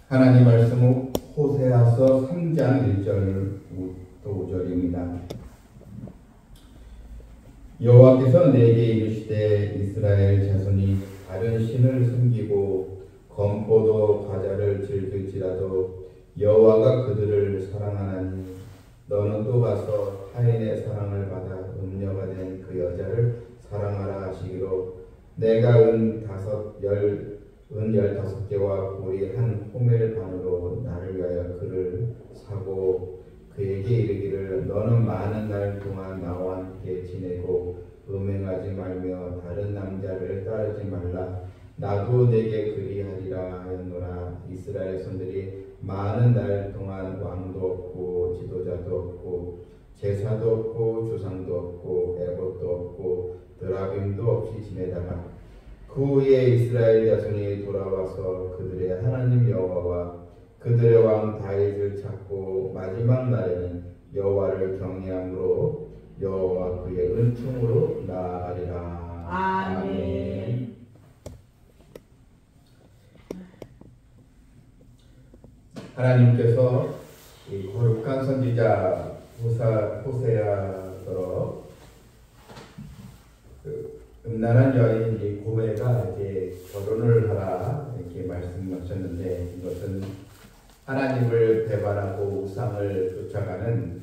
하나님 말씀은 호세아서 3장 1절부터 5절입니다. 여호와께서 내게 이르시되 이스라엘 자손이 다른 신을 섬기고 건포도 과자를 즐길지라도 여호와가 그들을 사랑하나니 너는 또 가서 타인의 사랑을 받아 음녀가 된 그 여자를 사랑하라 하시기로 내가 은 15개와 보리 한 호멜 반으로 나를 위하여 그를 사고 그에게 이르기를 너는 많은 날 동안 나와 함께 지내고 음행하지 말며 다른 남자를 따르지 말라. 나도 내게 그리하리라 하였노라. 이스라엘 손들이 많은 날 동안 왕도 없고 지도자도 없고 제사도 없고 주상도 없고 에봇도 없고 드라빔도 없이 지내다가 그 후에 이스라엘 자손이 돌아와서 그들의 하나님 여호와와 그들의 왕 다윗을 찾고 마지막 날에는 여호와를 경외함으로 여호와 그의 은총으로 나아가리라. 아멘. 하나님께서 이 거룩한 선지자 호세아더러 음란한 여인 이 고멜가 이제 결혼을 하라 이렇게 말씀하셨는데 이것은 하나님을 배반하고 우상을 쫓아가는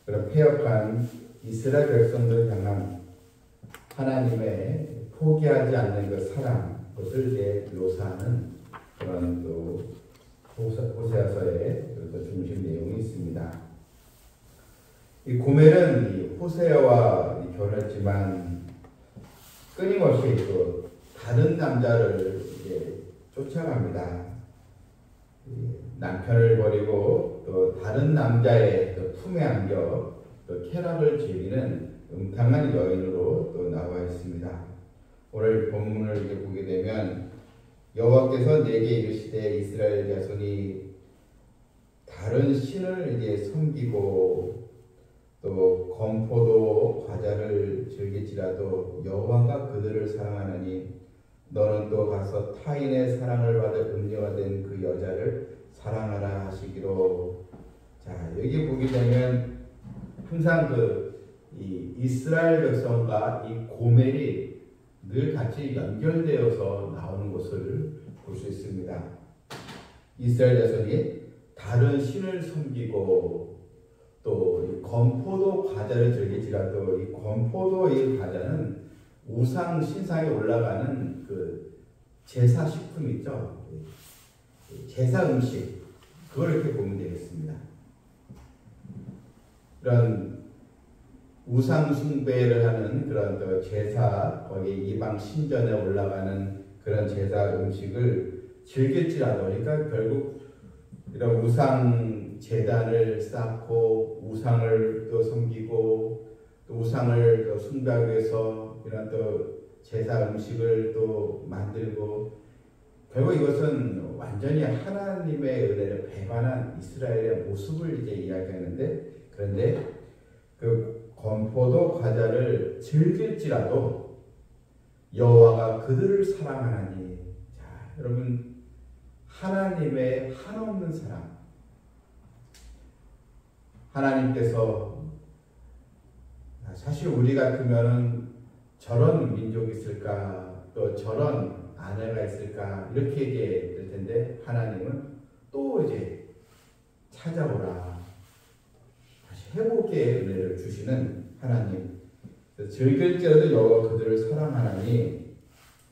그런 폐역한 이스라엘 백성들을 향한 하나님의 포기하지 않는 그 사랑, 그것을 이제 묘사하는 그런 또 호세아서의 중심 내용이 있습니다. 이 고멜은 이 호세아와 결혼했지만 끊임없이 또 다른 남자를 이제 쫓아갑니다. 남편을 버리고 또 다른 남자의 또 품에 안겨 또 쾌락을 즐기는 음탕한 여인으로 또 나와 있습니다. 오늘 본문을 이제 보게 되면 여호와께서 내게 이르시되 이스라엘 자손이 다른 신을 이제 섬기고 또 건포도 과자를 즐길지라도 여호와가 그들을 사랑하나니 너는 또 가서 타인의 사랑을 받아 음녀가 된 그 여자를 사랑하라 하시기로. 자, 여기 보게 되면 항상 이 이스라엘 백성과 이 고멜이 늘 같이 연결되어서 나오는 것을 볼 수 있습니다. 이스라엘 자손이 다른 신을 섬기고 또 이 건포도 과자를 즐길지라도 이 건포도 이 과자는 우상 신상에 올라가는 그 제사 식품 있죠. 제사 음식, 그걸 이렇게 보면 되겠습니다. 그런 우상 숭배를 하는 그런 제사, 거기 이방 신전에 올라가는 그런 제사 음식을 즐길지라도, 그러니까 결국 이런 우상 제단을 쌓고 우상을 또 섬기고 또 우상을 또 숭배하기 위해서 이런 또 제사 음식을 또 만들고, 결국 이것은 완전히 하나님의 은혜를 배반한 이스라엘의 모습을 이제 이야기하는데, 그런데 그 건포도 과자를 즐길지라도 여호와가 그들을 사랑하나니. 자, 여러분, 하나님의 한없는 사랑, 하나님께서 사실 우리 같으면은 저런 민족이 있을까, 또 저런 아내가 있을까, 이렇게 얘기할 텐데 하나님은 또 이제 찾아오라, 다시 회복의 은혜를 주시는 하나님. 즐길지라도 여호와 그들을 사랑하나니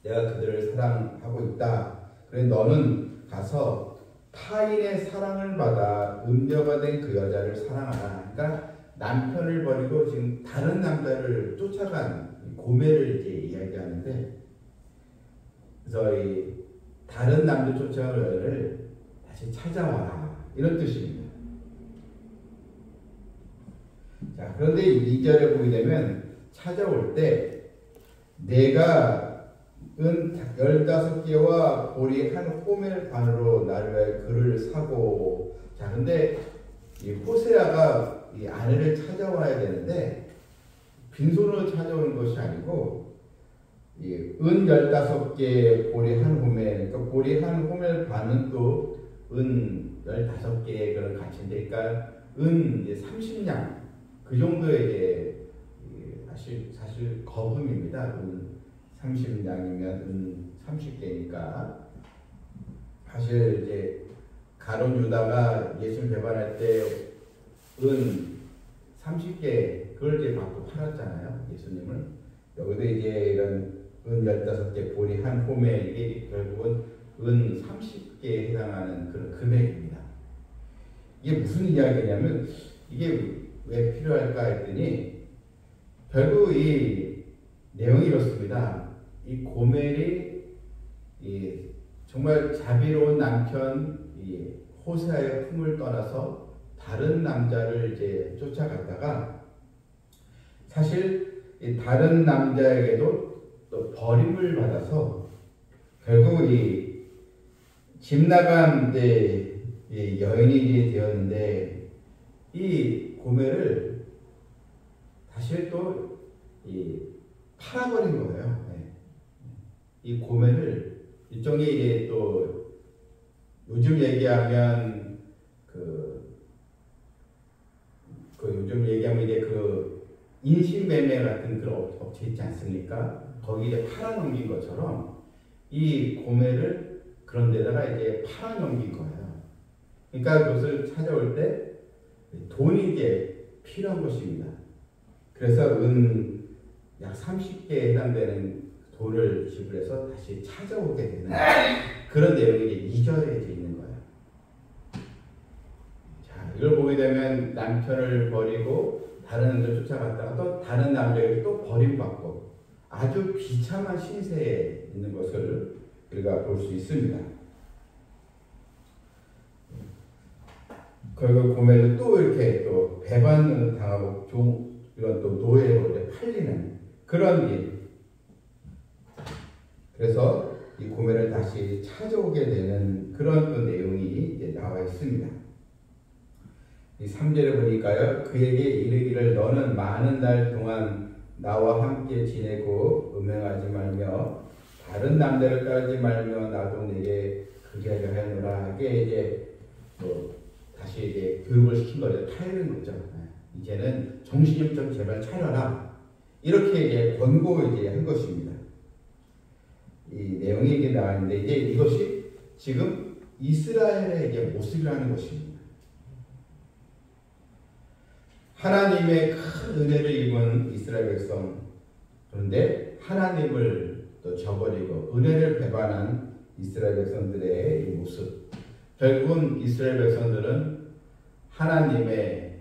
내가 그들을 사랑하고 있다. 그래 너는 가서 타인의 사랑을 받아 음녀가 된 그 여자를 사랑하라. 그러니까 남편을 버리고 지금 다른 남자를 쫓아간 고멜을 이제 이야기하는데, 그래서 이 다른 남자 쫓아간 여자를 다시 찾아와라, 이런 뜻입니다. 자, 그런데 2절에 보게 되면 찾아올 때 내가 은 15개와 보리 한 호멜 반으로 나를 위하여 그를 사고. 자, 근데 이 호세아가 이 아내를 찾아와야 되는데 빈손으로 찾아오는 것이 아니고 이 은 15개 보리 한 호멜, 그러니까 보리 한 호멜 반은 또 은 15개의 그런 가치인데, 그러니까 은 이제 30냥 그 정도의 이제 사실 거금입니다. 은 30냥이면 은 30개니까 사실 이제 가룟 유다가 예수를 배반할 때 은 30개 그걸 이제 받고 팔았잖아요, 예수님을. 여기도 이제 이런 은 15개 보리 한 홈에 이게 결국은 은 30개에 해당하는 그런 금액입니다. 이게 무슨 이야기냐면 이게 왜 필요할까 했더니 결국 이 내용이 이렇습니다. 이 고멜이 정말 자비로운 남편 호세아의 품을 떠나서 다른 남자를 이제 쫓아갔다가 사실 이 다른 남자에게도 또 버림을 받아서 결국 집 나간 이제 여인이 되었는데 이 고멜을 다시 또 팔아버린 거예요. 이 고멜을 일종의 이제 또 요즘 얘기하면 요즘 얘기하면 이제 인신매매 같은 그런 업체 있지 않습니까? 거기 이제 팔아넘긴 것처럼 이 고멜을 그런 데다가 이제 팔아넘긴 거예요. 그러니까 그것을 찾아올 때 돈이 이제 필요한 것입니다. 그래서 은 약 30개에 해당되는 돈을 지불해서 다시 찾아오게 되는 그런 내용이 이제 2절에 있는 거예요. 자, 이걸 보게 되면 남편을 버리고 다른 남자를 쫓아갔다가 또 다른 남자에게 또 버림받고 아주 비참한 신세에 있는 것을 우리가 볼 수 있습니다. 결국 고멜은 또 이렇게 또 배반을 당하고 이런 또 노예로 이제 팔리는 그런 일. 그래서 이 고멜을 다시 찾아오게 되는 그런 또 내용이 이제 나와 있습니다. 이 3절에 보니까요. 그에게 이르기를 너는 많은 날 동안 나와 함께 지내고 음행하지 말며 다른 남자를 따르지 말며 나도 내게 그리하려 하노라. 이게 이제 다시 이제 교육을 시킨 거죠. 타이르는 거죠. 이제는 정신을 좀 제발 차려라. 이렇게 이제 권고 이제 한 것입니다. 이 내용이 이게 나왔는데 이제 이것이 지금 이스라엘의 이제 모습이라는 것입니다. 하나님의 큰 은혜를 입은 이스라엘 백성, 그런데 하나님을 또 저버리고 은혜를 배반한 이스라엘 백성들의 이 모습. 결국은 이스라엘 백성들은 하나님의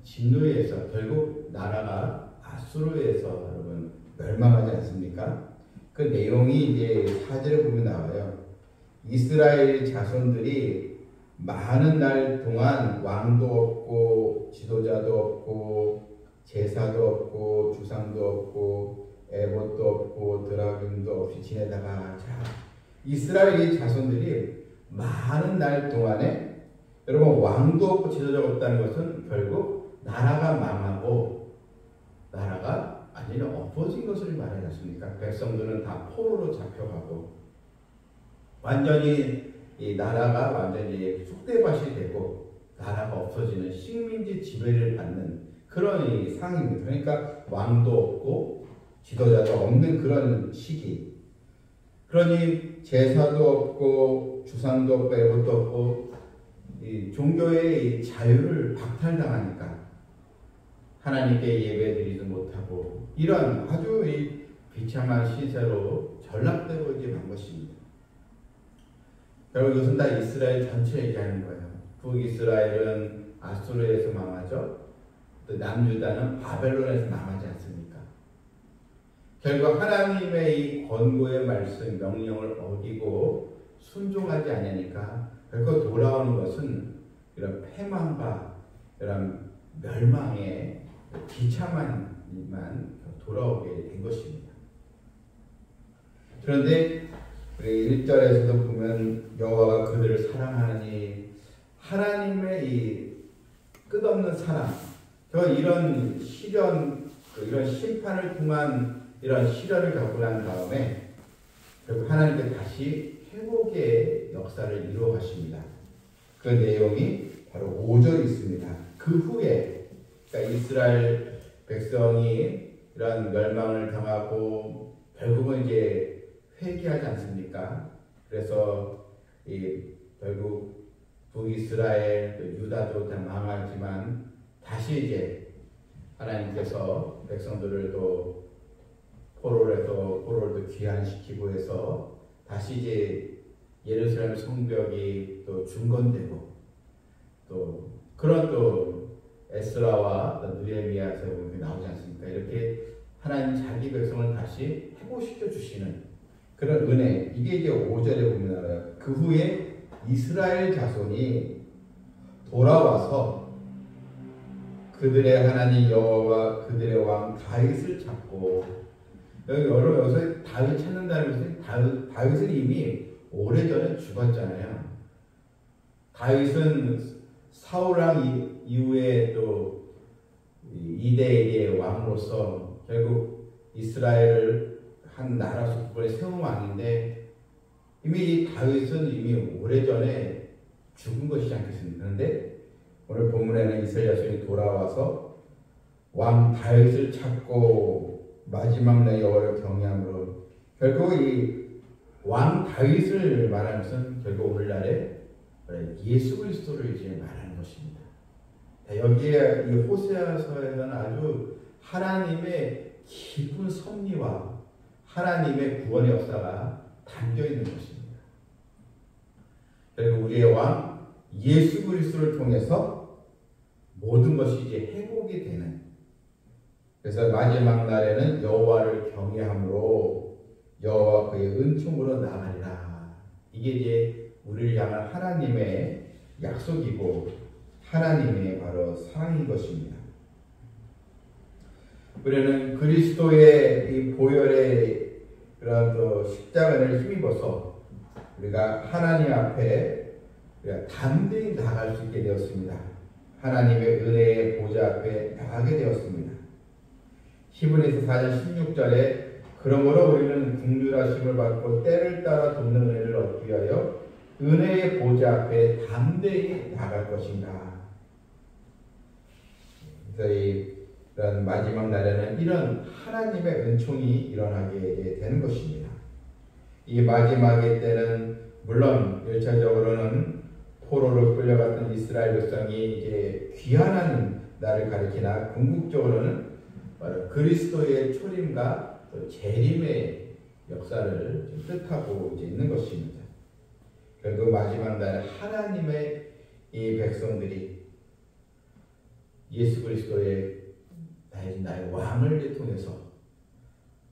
진노에서 결국 나라가 아수르에서 여러분 멸망하지 않습니까? 그 내용이 이제 4절에 보면 나와요. 이스라엘 자손들이 많은 날 동안 왕도 없고 지도자도 없고 제사도 없고 주상도 없고 에봇도 없고 드라빔도 없이 지내다가 이스라엘 자손들이 많은 날 동안에 여러분 왕도 없고 지도자가 없다는 것은 결국 나라가 망하고 나라가 완전히 엎어진 것을 말하지 않습니까? 백성들은 다 포로로 잡혀가고 완전히 이 나라가 완전히 쑥대밭이 되고 나라가 없어지는 식민지 지배를 받는 그런 이 상황입니다. 그러니까 왕도 없고 지도자도 없는 그런 시기. 그러니 제사도 없고 주상도 없고 애봇도 없고 이 종교의 이 자유를 박탈당하니까 하나님께 예배드리지 못하고 이런 아주 이 비참한 시세로 전락되고 이제 만 것입니다. 결국 이것은 다 이스라엘 전체 얘기하는 거예요. 북이스라엘은 아수르에서 망하죠. 또 남유다는 바벨론에서 망하지 않습니까? 결국 하나님의 이 권고의 말씀, 명령을 어기고 순종하지 않으니까 결국 돌아오는 것은 이런 패망과 이런 멸망의 비참한 일만 돌아오게 된 것입니다. 그런데 우리 1절에서도 보면 여호와가 그들을 사랑하느니 하나님의 이 끝없는 사랑, 이런 시련, 이런 심판을 통한 이런 시련을 겪고 난 다음에 결국 하나님께 다시 회복의 역사를 이루어 가십니다. 그 내용이 바로 5절에 있습니다. 그 후에 그러니까 이스라엘 백성이 이런 멸망을 당하고 결국은 이제 회개하지 않습니까? 그래서 결국 북이스라엘, 유다도 다 망하지만 다시 이제 하나님께서 백성들을 또 포로를 또 귀환시키고 해서 다시 이제 예루살렘 성벽이 또 중건되고 또 그런 또 에스라와 느헤미야서 나오지 않습니까? 이렇게 하나님 자기 백성을 다시 회복시켜 주시는 그런 은혜, 이게 이제 5절에 보면 알아요. 그 후에 이스라엘 자손이 돌아와서 그들의 하나님 여호와와 그들의 왕 다윗을 찾고, 여러분 여기서 다윗 찾는다는 것은 다윗은 이미 오래전에 죽었잖아요. 다윗은 사울왕 이후에 또 이대의 왕으로서 결국 이스라엘을 한 나라 국가를 세운 왕인데, 이미 이 다윗은 이미 오래전에 죽은 것이지 않겠습니까? 그런데 오늘 본문에는 이스라엘 자손이 돌아와서 왕 다윗을 찾고 마지막 날 여호와를 경외함으로, 결국 이 왕 다윗을 말하는 것은 결국 오늘날에 예수 그리스도를 이제 말하는 것입니다. 여기에 이 호세아서에는 아주 하나님의 깊은 섭리와 하나님의 구원의 역사가 담겨 있는 것입니다. 결국 우리의 왕 예수 그리스도를 통해서 모든 것이 이제 회복이 되는, 그래서 마지막 날에는 여호와를 경외함으로 여호와 그의 은총으로 나가리라. 이게 이제 우리를 향한 하나님의 약속이고 하나님의 바로 사랑인 것입니다. 우리는 그리스도의 이 보혈의 그런 또 십자가를 힘입어서 우리가 하나님 앞에 우리가 담대히 나아갈 수 있게 되었습니다. 하나님의 은혜의 보좌 앞에 나가게 되었습니다. 히브리서 4장 16절에 그러므로 우리는 긍휼하심을 받고 때를 따라 돕는 은혜를 얻기 위하여 은혜의 보좌 앞에 담대히 나갈 것인가. 그래서 이런 마지막 날에는 이런 하나님의 은총이 일어나게 되는 것입니다. 이 마지막의 때는 물론 1차적으로는 포로로 끌려갔던 이스라엘 백성이 이제 귀환하는 날을 가리키나 궁극적으로는 바로 그리스도의 초림과 또 재림의 역사를 뜻하고 이제 있는 것입니다. 결국 마지막 날 하나님의 이 백성들이 예수 그리스도의 나의 왕을 통해서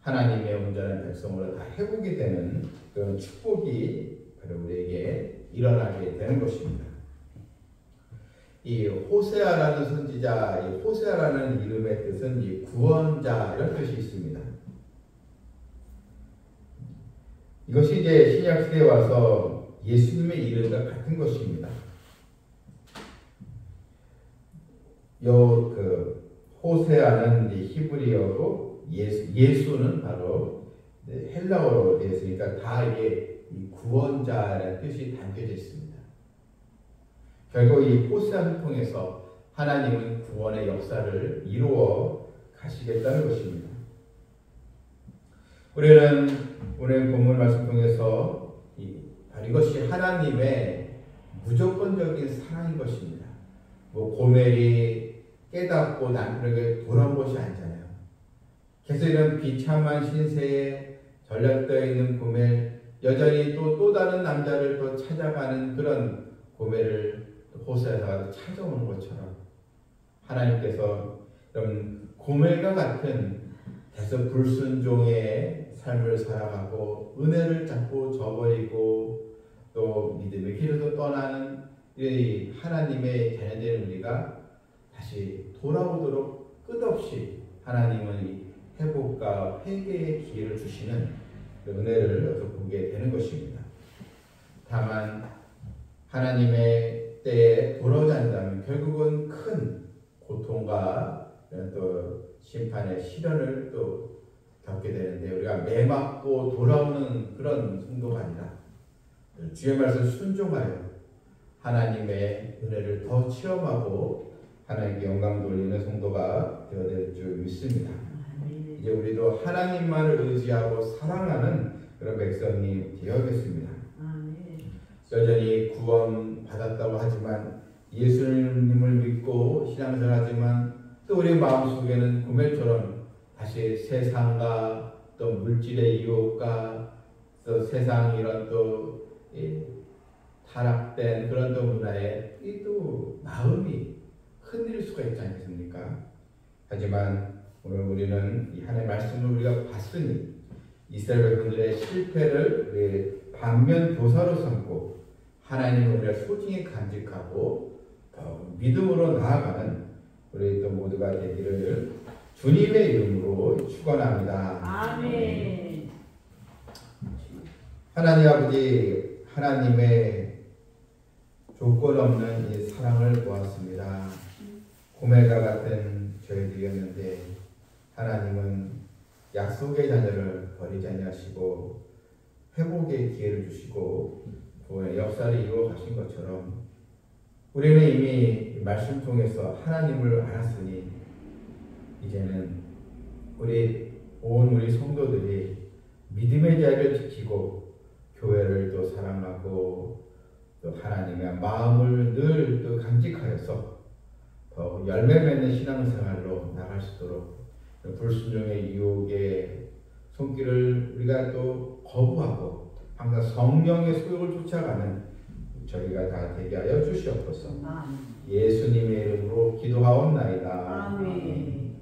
하나님의 온전한 백성으로 다 회복이 되는 그런 축복이 바로 우리에게 일어나게 되는 것입니다. 이 호세아라는 선지자, 이 호세아라는 이름의 뜻은 이 구원자 이런 뜻이 있습니다. 이것이 이제 신약 시대에 와서 예수님의 이름과 같은 것입니다. 호세아는 히브리어고 예수는 바로 헬라어로 되어 있으니까 다 이게 구원자라는 뜻이 담겨져 있습니다. 결국 이 호세아를 통해서 하나님은 구원의 역사를 이루어 가시겠다는 것입니다. 우리는 오늘 본문 말씀 통해서 이것이 하나님의 무조건적인 사랑인 것입니다. 고멜이 깨닫고 남편에게 돌아온 것이 아니잖아요. 계속 이런 비참한 신세에 전락되어 있는 고멜, 여전히 또 다른 남자를 또 찾아가는 그런 고멜을 호세아가 찾아오는 것처럼 하나님께서 이런 고멜과 같은 계속 불순종의 삶을 살아가고 은혜를 자꾸 저버리고 또 믿음의 길에서 떠나는 이 하나님의 자녀된 우리가 다시 돌아오도록 끝없이 하나님은 이 회복과 회개의 기회를 주시는 은혜를 보게 되는 것입니다. 다만 하나님의 때에 돌아오지 않는다면 결국은 큰 고통과 또 심판의 시련을 또 겪게 되는데, 우리가 매맞고 돌아오는 그런 성도가 아니라 주의 말씀 순종하여 하나님의 은혜를 더 체험하고 하나님께 영광 돌리는 성도가 되어야 될 줄 믿습니다. 이제 우리도 하나님만을 의지하고 사랑하는 그런 백성이 되어야겠습니다. 여전히 구원 받았다고 하지만 예수님을 믿고 신앙생활하지만 또 우리 마음속에는 고멜처럼 다시 세상과 또 물질의 유혹과 또 세상 이런 또 타락된 그런 또 문화에 또 마음이 흔들릴 수가 있지 않겠습니까? 하지만 오늘 우리는 이 하나님의 말씀을 우리가 봤으니 이스라엘 백성들의 실패를 반면 교사로 삼고 하나님을 우리가 소중히 간직하고 믿음으로 나아가는 우리 또 모두가 되기를 주님의 이름으로 축원합니다. 아멘. 하나님 아버지, 하나님의 조건 없는 이 사랑을 보았습니다. 고멜과 같은 저희들이었는데 하나님은 약속의 자녀를 버리지 아니하시고 회복의 기회를 주시고 구원의 역사를 이루어 가신 것처럼 우리는 이미 말씀 통해서 하나님을 알았으니 이제는 우리 성도들이 믿음의 자리를 지키고 교회를 또 사랑하고 또 하나님의 마음을 늘 또 간직하여서 더 열매 맺는 신앙생활로 나갈 수 있도록 불순종의 유혹의 손길을 우리가 또 거부하고 항상 성령의 소욕을 쫓아가는 저희가 다 되게 하여 주시옵소서. 예수님의 이름으로 기도하옵나이다. 아멘.